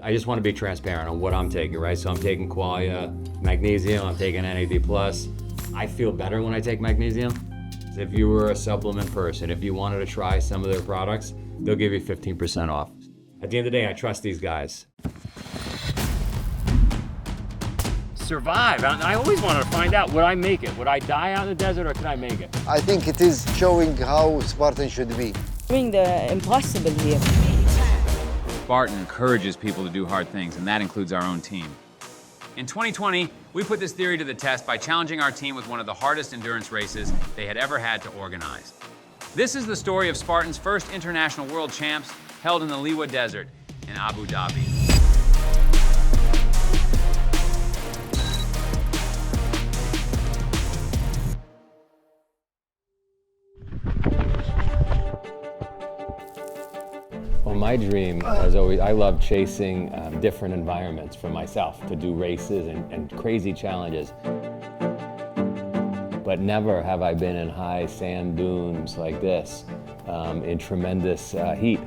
I just want to be transparent on what I'm taking, right? So I'm taking Qualia, magnesium, I'm taking NAD+. I feel better when I take magnesium. If you were a supplement person, if you wanted to try some of their products, they'll give you 15% off. At the end of the day, I trust these guys. Survive. I always wanted to find out, would I make it? Would I die out in the desert or could I make it? I think it is showing how Spartan should be. Doing the impossible here. Spartan encourages people to do hard things, and that includes our own team. In 2020, we put this theory to the test by challenging our team with one of the hardest endurance races they had ever had to organize. This is the story of Spartan's first international world champs held in the Liwa Desert in Abu Dhabi. Well, my dream has always, I love chasing different environments for myself to do races and crazy challenges. But never have I been in high sand dunes like this, in tremendous heat.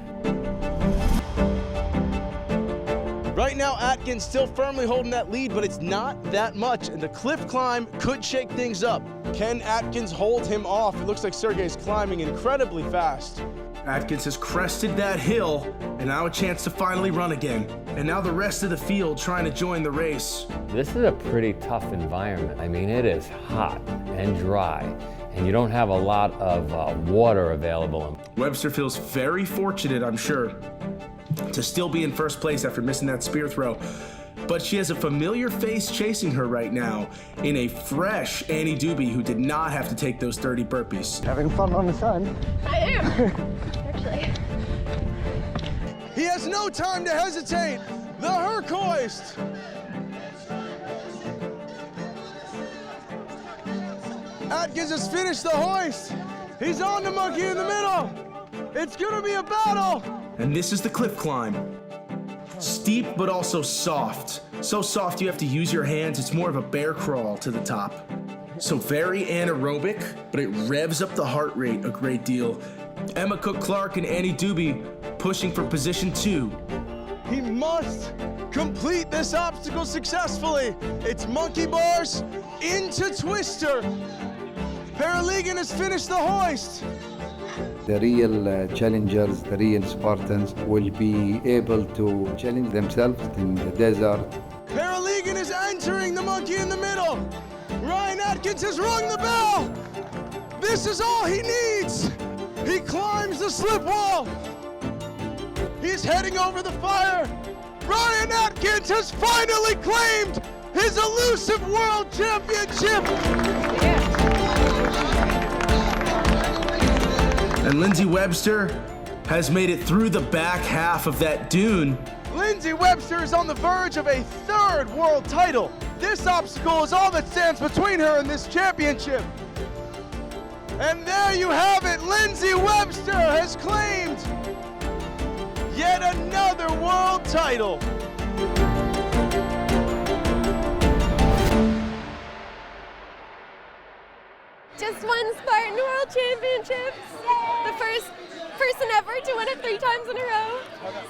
Right now, Atkins still firmly holding that lead, but it's not that much, and the cliff climb could shake things up. Can Atkins hold him off? It looks like Sergey's climbing incredibly fast. Atkins has crested that hill, and now a chance to finally run again. And now the rest of the field trying to join the race. This is a pretty tough environment. I mean, it is hot and dry, and you don't have a lot of water available. Webster feels very fortunate, I'm sure, to still be in first place after missing that spear throw. But she has a familiar face chasing her right now in a fresh Annie Doobie who did not have to take those 30 burpees. Having fun on the sun. I am, actually. He has no time to hesitate. The Herc hoist. Atkins has finished the hoist. He's on the monkey in the middle. It's gonna be a battle. And this is the cliff climb. Steep, but also soft. So soft you have to use your hands. It's more of a bear crawl to the top. So very anaerobic, but it revs up the heart rate a great deal. Emma Cook-Clark and Annie Doobie pushing for position 2. He must complete this obstacle successfully. It's monkey bars into twister. Paralegan has finished the hoist. The real challengers, the real Spartans will be able to challenge themselves in the desert. Paralegan is entering the monkey in the middle. Ryan Atkins has rung the bell. This is all he needs. He climbs the slip wall. He's heading over the fire. Ryan Atkins has finally claimed his elusive world championship. And Lindsay Webster has made it through the back half of that dune. Lindsay Webster is on the verge of a 3rd world title. This obstacle is all that stands between her and this championship. And there you have it. Lindsay Webster has claimed yet another world title. Just won Spartan World Championships. The first person ever to win it 3 times in a row.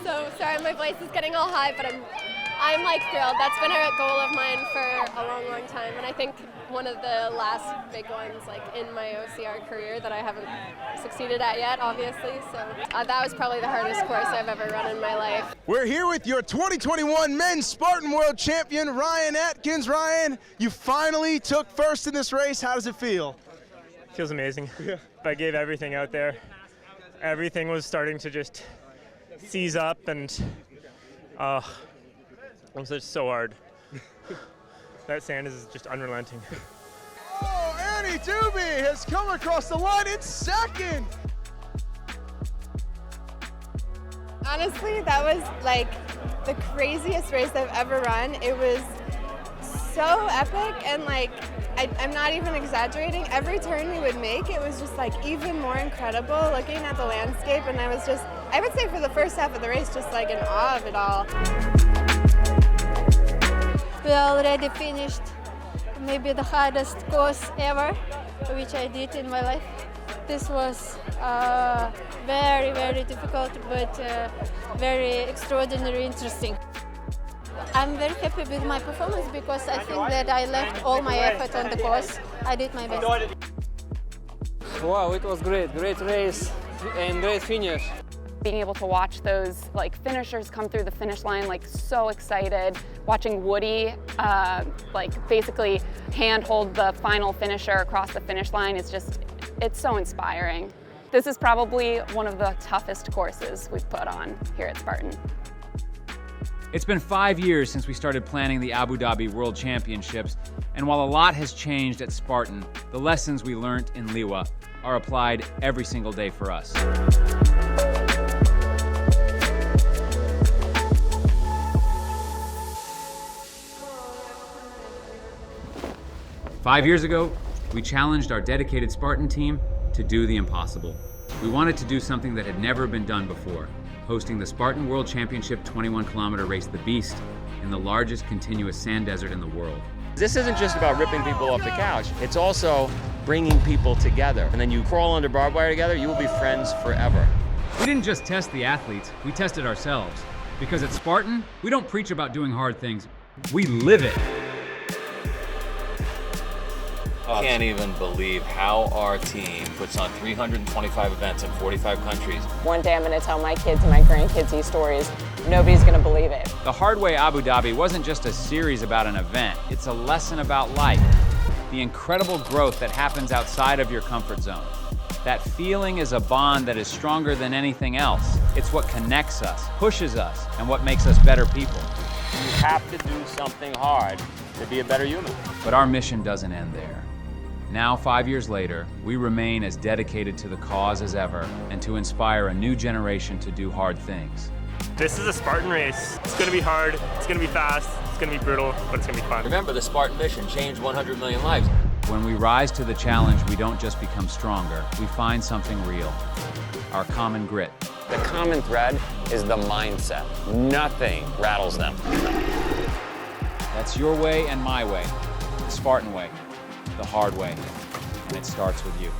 So sorry, my voice is getting all high, but I'm like thrilled. That's been a goal of mine for a long, long time, and I think one of the last big ones, like in my OCR career, that I haven't succeeded at yet, obviously. So that was probably the hardest course I've ever run in my life. We're here with your 2021 Men's Spartan World Champion, Ryan Atkins. Ryan, you finally took first in this race. How does it feel? Feels amazing. Yeah. I gave everything out there. Everything was starting to just seize up, and it was just so hard. That sand is just unrelenting. Oh, Annie Doobie has come across the line in 2nd. Honestly, that was like the craziest race I've ever run. It was so epic, and like I'm not even exaggerating. Every turn we would make, it was just like even more incredible looking at the landscape, and I was just, I would say for the first half of the race, just like in awe of it all. We already finished maybe the hardest course ever, which I did in my life. This was very, very difficult, but very extraordinary, interesting. I'm very happy with my performance because I think that I left all my effort on the course. I did my best. Wow, it was great race and great finish. Being able to watch those finishers come through the finish line, so excited. Watching Woody basically handhold the final finisher across the finish line is it's so inspiring. This is probably one of the toughest courses we've put on here at Spartan. It's been 5 years since we started planning the Abu Dhabi World Championships, and while a lot has changed at Spartan, the lessons we learned in Liwa are applied every single day for us. 5 years ago, we challenged our dedicated Spartan team to do the impossible. We wanted to do something that had never been done before, hosting the Spartan World Championship 21-kilometer race, The Beast, in the largest continuous sand desert in the world. This isn't just about ripping people off the couch, it's also bringing people together. And then you crawl under barbed wire together, you will be friends forever. We didn't just test the athletes, we tested ourselves. Because at Spartan, we don't preach about doing hard things, we live it. I can't even believe how our team puts on 325 events in 45 countries. One day I'm going to tell my kids and my grandkids these stories. Nobody's going to believe it. The Hard Way Abu Dhabi wasn't just a series about an event, it's a lesson about life. The incredible growth that happens outside of your comfort zone. That feeling is a bond that is stronger than anything else. It's what connects us, pushes us, and what makes us better people. You have to do something hard to be a better human. But our mission doesn't end there. Now, 5 years later, we remain as dedicated to the cause as ever and to inspire a new generation to do hard things. This is a Spartan race. It's going to be hard, it's going to be fast, it's going to be brutal, but it's going to be fun. Remember, the Spartan mission changed 100 million lives. When we rise to the challenge, we don't just become stronger, we find something real, our common grit. The common thread is the mindset. Nothing rattles them. That's your way and my way, the Spartan way, the hard way, and it starts with you.